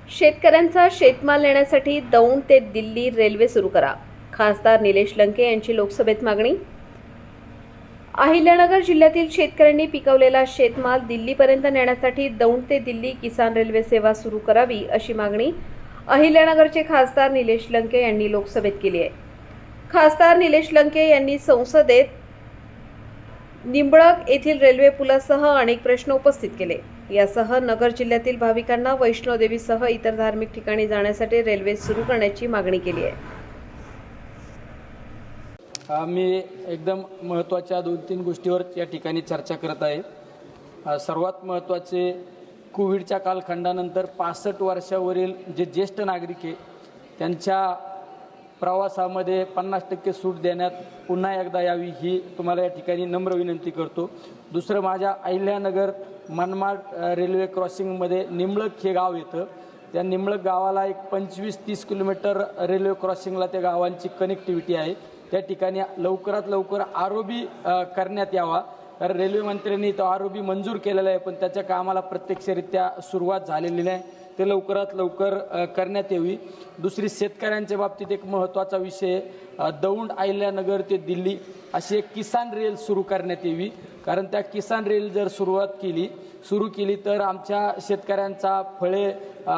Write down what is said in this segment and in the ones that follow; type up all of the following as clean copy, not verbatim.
शेतकऱ्यांचा शेतमाल नेण्यासाठी दौंड ते दिल्ली रेल्वे सुरू करा. खासदार निलेश लंके यांची लोकसभेत मागणी. अहिल्यानगर जिल्ह्यातील शेतकऱ्यांनी पिकवलेला शेतमाल दिल्लीपर्यंत नेण्यासाठी दौंड ते दिल्ली किसान रेल्वे सेवा सुरू करावी अशी मागणी अहिल्यानगरचे खासदार निलेश लंके यांनी लोकसभेत केली आहे. खासदार निलेश लंके यांनी संसदेत निंबळक येथील रेल्वे पुलासह अनेक प्रश्न उपस्थित केले. यासह नगर जिल्ह्यातील भाविकांना वैष्णोदेवीसह इतर धार्मिक ठिकाणी जाण्यासाठी रेल्वे सुरू करण्याची मागणी केली आहे. मी एकदम महत्त्वाच्या 2-3 गोष्टीवर या ठिकाणी चर्चा करत आहे. सर्वात महत्त्वाचे, कोविडच्या कालखंडानंतर 65 वर्षावरील जे ज्येष्ठ नागरिक आहे त्यांच्या प्रवासामध्ये 50% सूट देण्यात पुन्हा एकदा यावी ही तुम्हाला या ठिकाणी नम्र विनंती करतो. दुसरं, माझ्या अहिल्यानगर मनमाड रेल्वे क्रॉसिंगमध्ये निंबळक हे गाव येतं. त्या निंबळक गावाला एक 25-30 किलोमीटर रेल्वे क्रॉसिंगला त्या गावांची कनेक्टिव्हिटी आहे. त्या ठिकाणी लवकरात लवकर आरोबी करण्यात यावा, कारण रेल्वे मंत्र्यांनी तो आरोबी मंजूर केलेला आहे, पण त्याच्या कामाला प्रत्यक्षरित्या सुरुवात झालेली नाही. ते लवकरात लवकर करण्यात यावी. दुसरी, शेतकऱ्यांच्या बाबतीत एक महत्त्वाचा विषय, दौंड अहिल्यानगर ते दिल्ली अशी एक किसान रेल सुरू करण्यात यावी, कारण त्या किसान रेल जर सुरू केली तर आमच्या शेतकऱ्यांचा फळे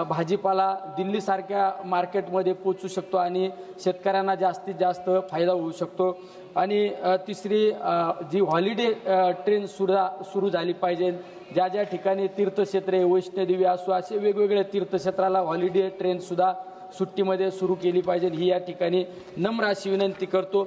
भाजीपाला दिल्लीसारख्या मार्केटमध्ये पोचू शकतो आणि शेतकऱ्यांना जास्तीत जास्त फायदा होऊ शकतो. आणि तिसरी, जी हॉलिडे ट्रेन सुरू झाली पाहिजे. ज्या ज्या ठिकाणी तीर्थक्षेत्रे, वैष्णोदेवी असो, असे वेगवेगळ्या तीर्थक्षेत्राला हॉलिडे ट्रेनसुद्धा सुट्टीमध्ये सुरू केली पाहिजे ही या ठिकाणी नम्र अशी विनंती करतो.